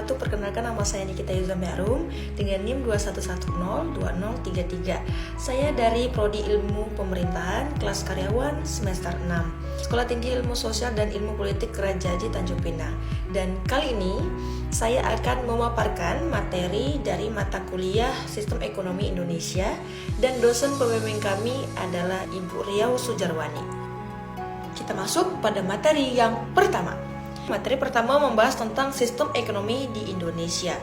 wabarakatuh. Perkenalkan, nama saya Nikita Yuzamiarum dengan NIM 21102033. Saya dari Prodi Ilmu Pemerintahan, kelas karyawan semester 6, Sekolah Tinggi Ilmu Sosial dan Ilmu Politik Kerajaji Tanjung Pinang. Dan kali ini saya akan memaparkan materi dari mata kuliah Sistem Ekonomi Indonesia, dan dosen pembimbing kami adalah Ibu Riau Sujarwani. Kita masuk pada materi yang pertama. Materi pertama membahas tentang sistem ekonomi di Indonesia.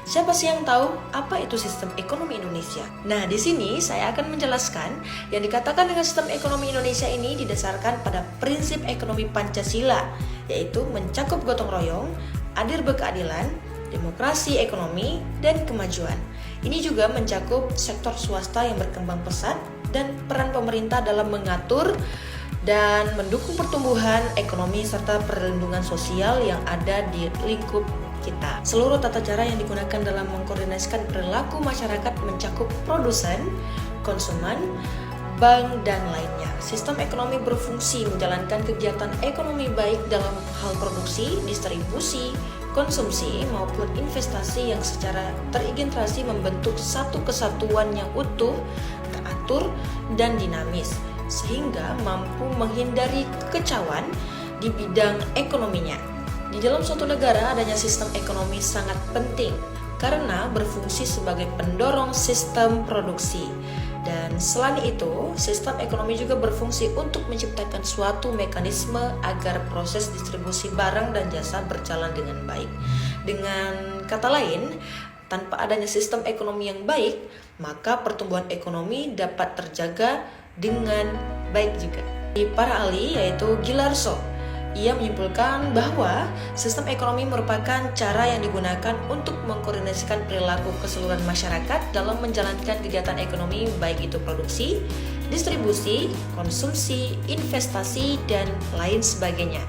Siapa sih yang tahu apa itu sistem ekonomi Indonesia? Nah, di sini saya akan menjelaskan yang dikatakan dengan sistem ekonomi Indonesia ini didasarkan pada prinsip ekonomi Pancasila, yaitu mencakup gotong royong, adil berkeadilan, demokrasi ekonomi, dan kemajuan. Ini juga mencakup sektor swasta yang berkembang pesat dan peran pemerintah dalam mengatur dan mendukung pertumbuhan ekonomi serta perlindungan sosial yang ada di lingkup kita. Seluruh tata cara yang digunakan dalam mengkoordinasikan perilaku masyarakat mencakup produsen, konsumen, bank, dan lainnya. Sistem ekonomi berfungsi menjalankan kegiatan ekonomi baik dalam hal produksi, distribusi, konsumsi, maupun investasi yang secara terintegrasi membentuk satu kesatuan yang utuh, teratur, dan dinamis, sehingga mampu menghindari kekacauan di bidang ekonominya. Di dalam suatu negara, adanya sistem ekonomi sangat penting karena berfungsi sebagai pendorong sistem produksi. Dan selain itu, sistem ekonomi juga berfungsi untuk menciptakan suatu mekanisme agar proses distribusi barang dan jasa berjalan dengan baik. Dengan kata lain, tanpa adanya sistem ekonomi yang baik, maka pertumbuhan ekonomi dapat terjaga dengan baik juga. Di para ahli yaitu Gilarso, ia menyimpulkan bahwa sistem ekonomi merupakan cara yang digunakan untuk mengkoordinasikan perilaku keseluruhan masyarakat dalam menjalankan kegiatan ekonomi baik itu produksi, distribusi, konsumsi, investasi, dan lain sebagainya,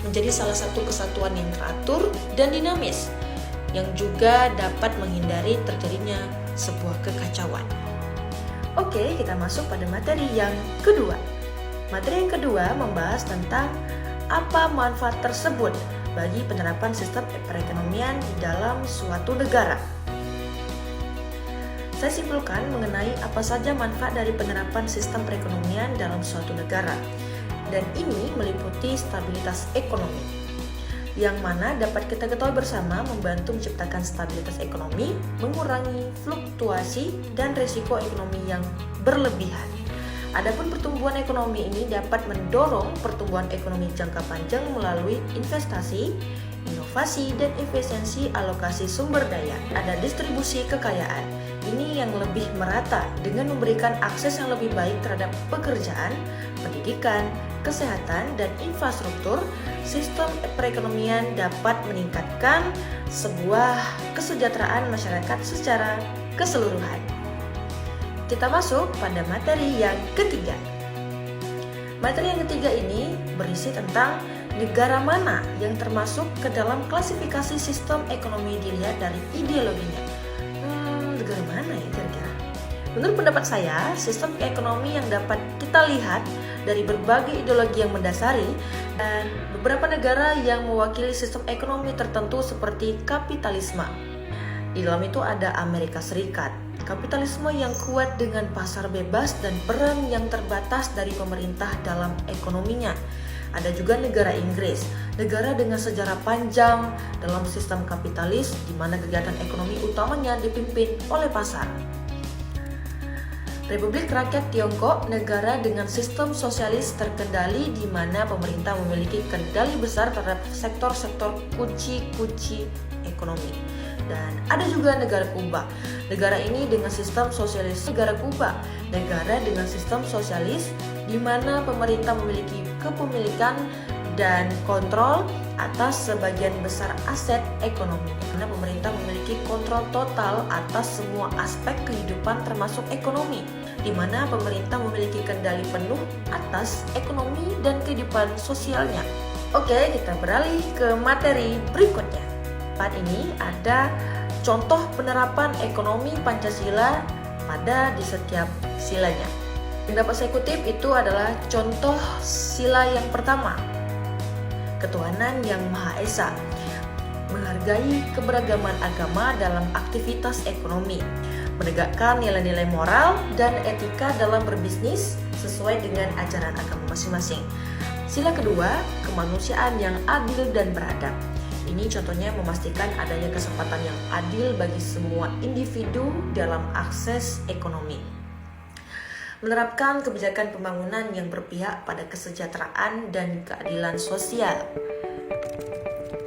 menjadi salah satu kesatuan yang teratur dan dinamis yang juga dapat menghindari terjadinya sebuah kekacauan. Oke, kita masuk pada materi yang kedua. Materi yang kedua membahas tentang apa manfaat tersebut bagi penerapan sistem perekonomian di dalam suatu negara. Saya simpulkan mengenai apa saja manfaat dari penerapan sistem perekonomian dalam suatu negara. Dan ini meliputi stabilitas ekonomi, yang mana dapat kita ketahui bersama membantu menciptakan stabilitas ekonomi, mengurangi fluktuasi dan risiko ekonomi yang berlebihan. Adapun pertumbuhan ekonomi ini dapat mendorong pertumbuhan ekonomi jangka panjang melalui investasi, inovasi, dan efisiensi alokasi sumber daya. Ada distribusi kekayaan. Ini yang lebih merata dengan memberikan akses yang lebih baik terhadap pekerjaan, pendidikan, kesehatan, dan infrastruktur. Sistem perekonomian dapat meningkatkan sebuah kesejahteraan masyarakat secara keseluruhan. Kita masuk pada materi yang ketiga. Materi yang ketiga ini berisi tentang negara mana yang termasuk ke dalam klasifikasi sistem ekonomi dilihat dari ideologinya. Negara mana ya kira-kira? Menurut pendapat saya, sistem ekonomi yang dapat kita lihat dari berbagai ideologi yang mendasari dan beberapa negara yang mewakili sistem ekonomi tertentu seperti kapitalisme. Di dalam itu ada Amerika Serikat, kapitalisme yang kuat dengan pasar bebas dan peran yang terbatas dari pemerintah dalam ekonominya. Ada juga negara Inggris, negara dengan sejarah panjang dalam sistem kapitalis di mana kegiatan ekonomi utamanya dipimpin oleh pasar. Republik Rakyat Tiongkok, negara dengan sistem sosialis terkendali di mana pemerintah memiliki kendali besar terhadap sektor-sektor kunci ekonomi. Dan ada juga negara Kuba. Negara ini dengan sistem sosialis. Negara Kuba, negara dengan sistem sosialis di mana pemerintah memiliki kepemilikan dan kontrol atas sebagian besar aset ekonomi. Karena pemerintah memiliki kontrol total atas semua aspek kehidupan termasuk ekonomi, di mana pemerintah memiliki kendali penuh atas ekonomi dan kehidupan sosialnya. Oke, kita beralih ke materi berikutnya. Part ini ada contoh penerapan ekonomi Pancasila pada di setiap silanya. Yang dapat saya kutip itu adalah contoh sila yang pertama, ketuhanan yang Maha Esa. menghargai keberagaman agama dalam aktivitas ekonomi, menegakkan nilai-nilai moral dan etika dalam berbisnis sesuai dengan ajaran agama masing-masing. Sila kedua, kemanusiaan yang adil dan beradab. Ini contohnya memastikan adanya kesempatan yang adil bagi semua individu dalam akses ekonomi. Menerapkan kebijakan pembangunan yang berpihak pada kesejahteraan dan keadilan sosial.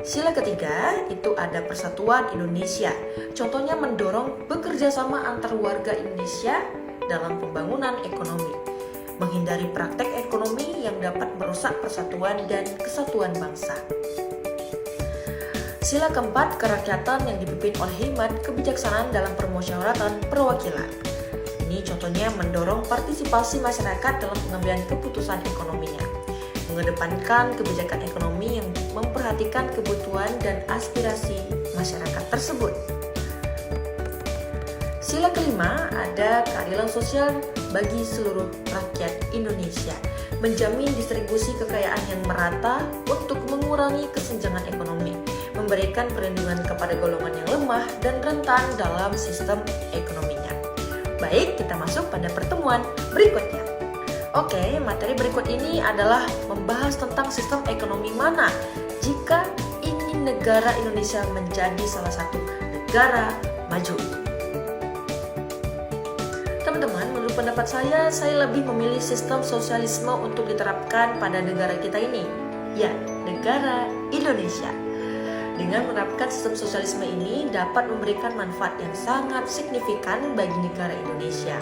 Sila ketiga itu ada persatuan Indonesia. Contohnya mendorong bekerja sama antar warga Indonesia dalam pembangunan ekonomi. Menghindari praktek ekonomi yang dapat merusak persatuan dan kesatuan bangsa. Sila keempat, kerakyatan yang dipimpin oleh hikmat kebijaksanaan dalam permusyawaratan perwakilan. Ini contohnya mendorong partisipasi masyarakat dalam pengambilan keputusan ekonominya. Mengedepankan kebijakan ekonomi yang memperhatikan kebutuhan dan aspirasi masyarakat tersebut. Sila kelima ada keadilan sosial bagi seluruh rakyat Indonesia. Menjamin distribusi kekayaan yang merata untuk mengurangi kesenjangan ekonomi. Memberikan perlindungan kepada golongan yang lemah dan rentan dalam sistem ekonominya. Baik, kita masuk pada pertemuan berikutnya. Oke, materi berikut ini adalah membahas tentang sistem ekonomi mana jika ingin negara Indonesia menjadi salah satu negara maju. Teman-teman, menurut pendapat saya lebih memilih sistem sosialisme untuk diterapkan pada negara kita ini. Ya, negara Indonesia. Dengan menerapkan sistem sosialisme ini dapat memberikan manfaat yang sangat signifikan bagi negara Indonesia.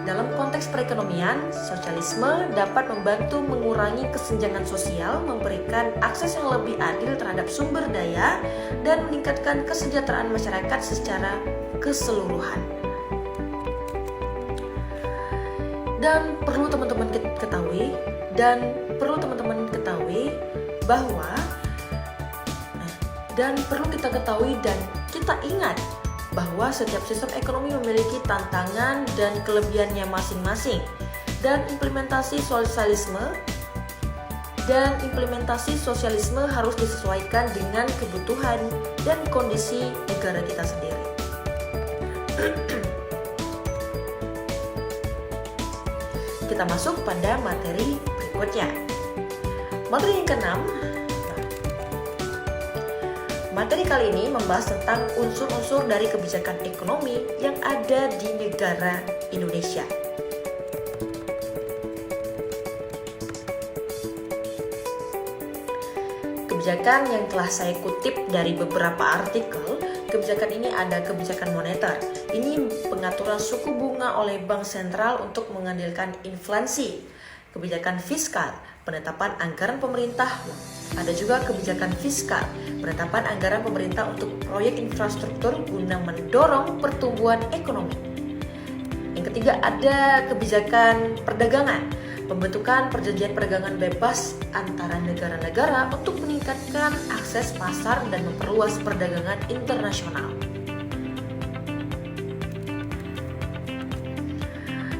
Dalam konteks perekonomian, sosialisme dapat membantu mengurangi kesenjangan sosial, memberikan akses yang lebih adil terhadap sumber daya, dan meningkatkan kesejahteraan masyarakat secara keseluruhan. Dan perlu teman-teman ketahui bahwa dan kita ingat bahwa setiap sistem ekonomi memiliki tantangan dan kelebihannya masing-masing, dan implementasi sosialisme harus disesuaikan dengan kebutuhan dan kondisi negara kita sendiri. Kita masuk pada materi berikutnya. Materi yang keenam. Materi kali ini membahas tentang unsur-unsur dari kebijakan ekonomi yang ada di negara Indonesia. Kebijakan yang telah saya kutip dari beberapa artikel, kebijakan ini ada kebijakan moneter. Ini pengaturan suku bunga oleh Bank Sentral untuk mengandalkan inflasi. Kebijakan fiskal, penetapan anggaran pemerintah. Ada juga kebijakan fiskal, penetapan anggaran pemerintah untuk proyek infrastruktur guna mendorong pertumbuhan ekonomi. Yang ketiga ada kebijakan perdagangan, pembentukan perjanjian perdagangan bebas antara negara-negara untuk meningkatkan akses pasar dan memperluas perdagangan internasional.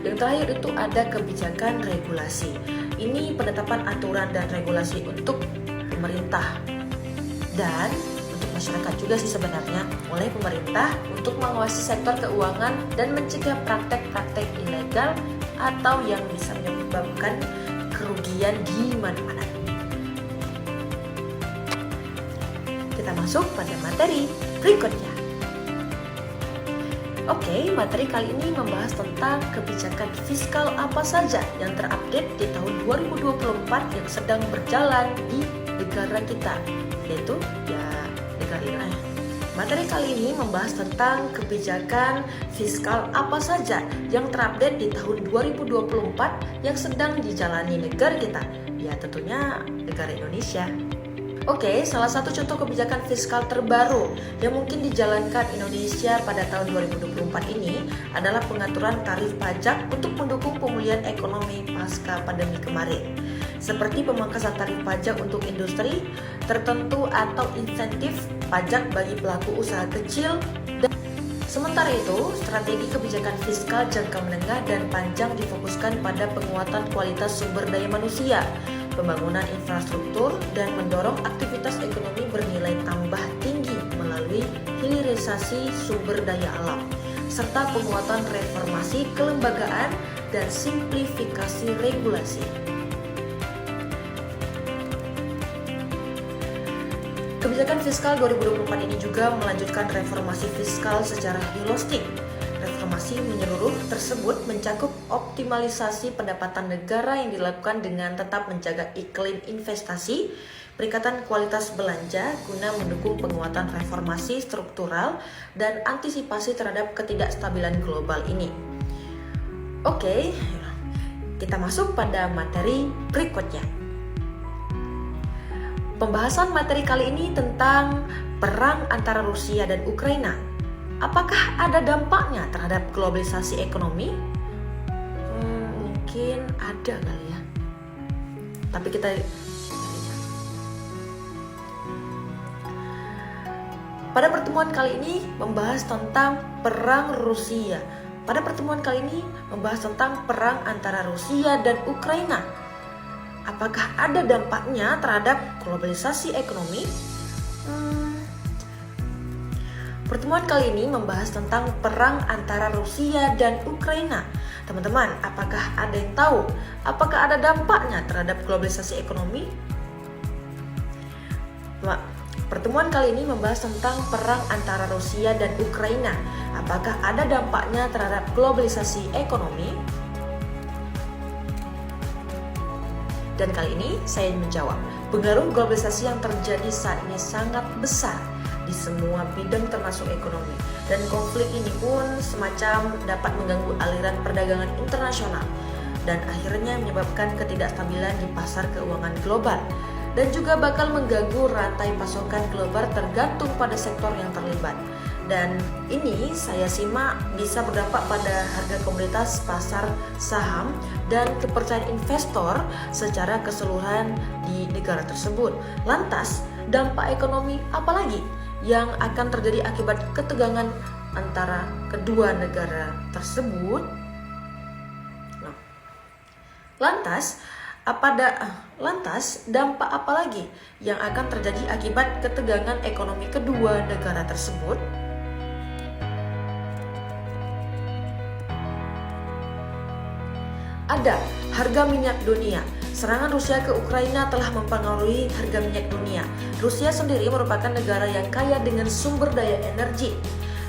Yang terakhir itu ada kebijakan regulasi. Ini penetapan aturan dan regulasi untuk pemerintah dan untuk masyarakat juga sih sebenarnya, oleh pemerintah untuk mengawasi sektor keuangan dan mencegah praktek-praktek ilegal atau yang bisa menyebabkan kerugian di mana-mana. Kita masuk pada materi berikutnya. Oke, materi kali ini membahas tentang kebijakan fiskal apa saja yang terupdate di tahun 2024 yang sedang berjalan di negara kita, yaitu negara Iran. Materi kali ini membahas tentang kebijakan fiskal apa saja yang terupdate di tahun 2024 yang sedang dijalani negara kita, ya tentunya negara Indonesia. Oke, salah satu contoh kebijakan fiskal terbaru yang mungkin dijalankan Indonesia pada tahun 2024 ini adalah pengaturan tarif pajak untuk mendukung pemulihan ekonomi pasca pandemi kemarin. Seperti pemangkasan tarif pajak untuk industri tertentu atau insentif pajak bagi pelaku usaha kecil. Sementara itu, strategi kebijakan fiskal jangka menengah dan panjang difokuskan pada penguatan kualitas sumber daya manusia, pembangunan infrastruktur, dan mendorong aktivitas ekonomi bernilai tambah tinggi optimalisasi sumber daya alam, serta penguatan reformasi kelembagaan dan simplifikasi regulasi. Kebijakan fiskal 2024 ini juga melanjutkan reformasi fiskal secara holistik. Reformasi menyeluruh tersebut mencakup optimalisasi pendapatan negara yang dilakukan dengan tetap menjaga iklim investasi, peningkatan kualitas belanja guna mendukung penguatan reformasi struktural dan antisipasi terhadap ketidakstabilan global ini. Oke, kita masuk pada materi berikutnya. Pembahasan materi kali ini tentang perang antara Rusia dan Ukraina. Apakah ada dampaknya terhadap globalisasi ekonomi? Mungkin ada kali ya. Tapi kita pada pertemuan kali ini membahas tentang perang Rusia. Pada pertemuan kali ini membahas tentang perang antara Rusia dan Ukraina. Apakah ada dampaknya terhadap globalisasi ekonomi? Pertemuan kali ini membahas tentang perang antara Rusia dan Ukraina. Teman-teman, apakah ada yang tahu? Apakah ada dampaknya terhadap globalisasi ekonomi? Pertemuan kali ini membahas tentang perang antara Rusia dan Ukraina. Apakah ada dampaknya terhadap globalisasi ekonomi? Dan kali ini saya menjawab, pengaruh globalisasi yang terjadi saat ini sangat besar di semua bidang termasuk ekonomi. Dan konflik ini pun semacam dapat mengganggu aliran perdagangan internasional dan akhirnya menyebabkan ketidakstabilan di pasar keuangan global. Dan juga bakal mengganggu rantai pasokan global tergantung pada sektor yang terlibat. Dan ini saya simak bisa berdampak pada harga komoditas pasar saham dan kepercayaan investor secara keseluruhan di negara tersebut. Lantas, dampak ekonomi apa lagi yang akan terjadi akibat ketegangan antara kedua negara tersebut? Lantas, dampak apa lagi yang akan terjadi akibat ketegangan ekonomi kedua negara tersebut? Ada harga minyak dunia. Serangan Rusia ke Ukraina telah mempengaruhi harga minyak dunia. Rusia sendiri merupakan negara yang kaya dengan sumber daya energi.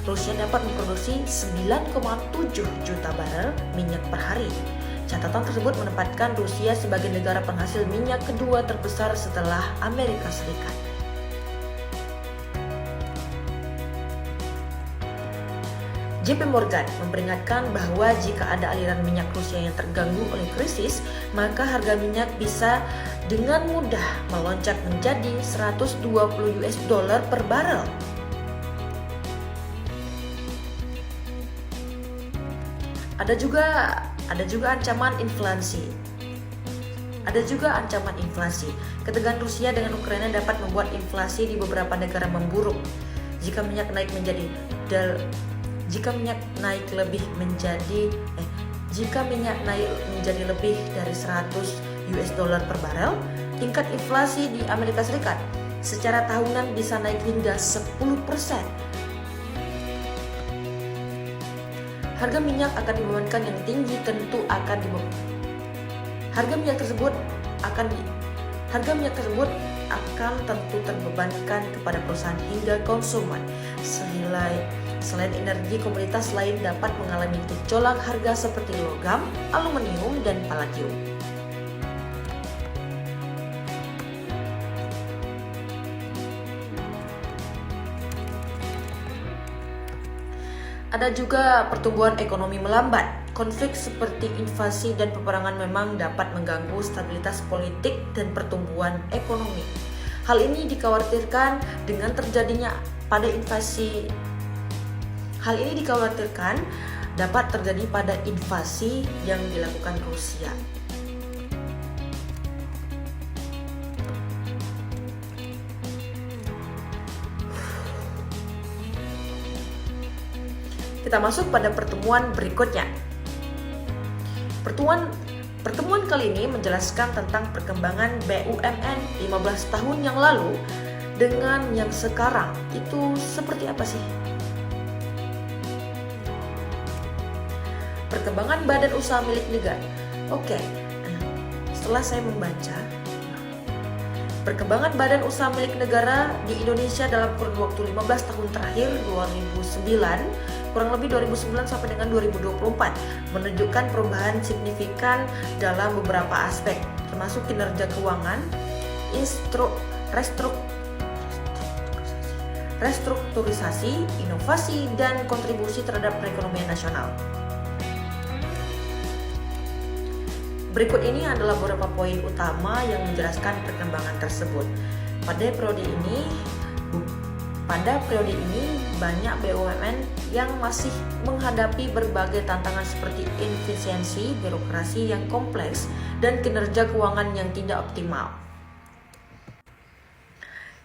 Rusia dapat memproduksi 9,7 juta barel minyak per hari. Catatan tersebut menempatkan Rusia sebagai negara penghasil minyak kedua terbesar setelah Amerika Serikat. JP Morgan memperingatkan bahwa jika ada aliran minyak Rusia yang terganggu oleh krisis, maka harga minyak bisa dengan mudah melonjak menjadi 120 US dollar per barel. Ada juga ancaman inflasi. Ketegangan Rusia dengan Ukraina dapat membuat inflasi di beberapa negara memburuk. Jika minyak naik menjadi lebih dari 100 US dollar per barel, tingkat inflasi di Amerika Serikat secara tahunan bisa naik hingga 10%. Harga minyak akan dibebankan yang tinggi akan tentu terbebankan kepada perusahaan hingga konsumen. Selain energi, komoditas lain dapat mengalami gejolak harga seperti logam, aluminium, dan palladium. Ada juga pertumbuhan ekonomi melambat. Konflik seperti invasi dan peperangan memang dapat mengganggu stabilitas politik dan pertumbuhan ekonomi. Hal ini dikhawatirkan dapat terjadi pada invasi yang dilakukan Rusia. Kita masuk pada pertemuan berikutnya. Pertemuan kali ini menjelaskan tentang perkembangan BUMN 15 tahun yang lalu dengan yang sekarang. Itu seperti apa sih? perkembangan badan usaha milik negara. Oke, setelah saya membaca perkembangan badan usaha milik negara di Indonesia dalam kurun waktu 15 tahun terakhir 2009, kurang lebih 2009 sampai dengan 2024, menunjukkan perubahan signifikan dalam beberapa aspek, termasuk kinerja keuangan, restrukturisasi, inovasi, dan kontribusi terhadap perekonomian nasional. Berikut ini adalah beberapa poin utama yang menjelaskan perkembangan tersebut. Pada periode ini banyak BUMN yang masih menghadapi berbagai tantangan seperti inefisiensi, birokrasi yang kompleks, dan kinerja keuangan yang tidak optimal.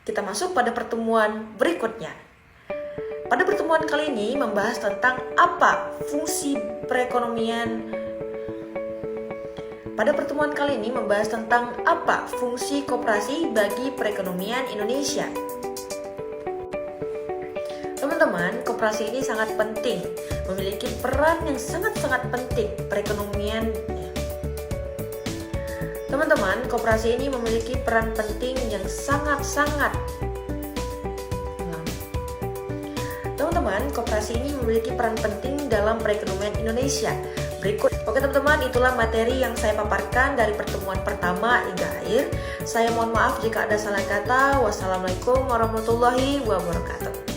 Kita masuk pada pertemuan berikutnya. Pada pertemuan kali ini membahas tentang apa fungsi perekonomian. Pada pertemuan kali ini membahas tentang apa fungsi koperasi bagi perekonomian Indonesia. Teman-teman, koperasi ini sangat penting, memiliki peran yang sangat-sangat penting perekonomian. Teman-teman, koperasi ini memiliki peran penting yang sangat-sangat. Teman-teman, koperasi ini memiliki peran penting dalam perekonomian Indonesia. Oke teman-teman, itulah materi yang saya paparkan dari pertemuan pertama hingga akhir. Saya mohon maaf jika ada salah kata. Wassalamualaikum warahmatullahi wabarakatuh.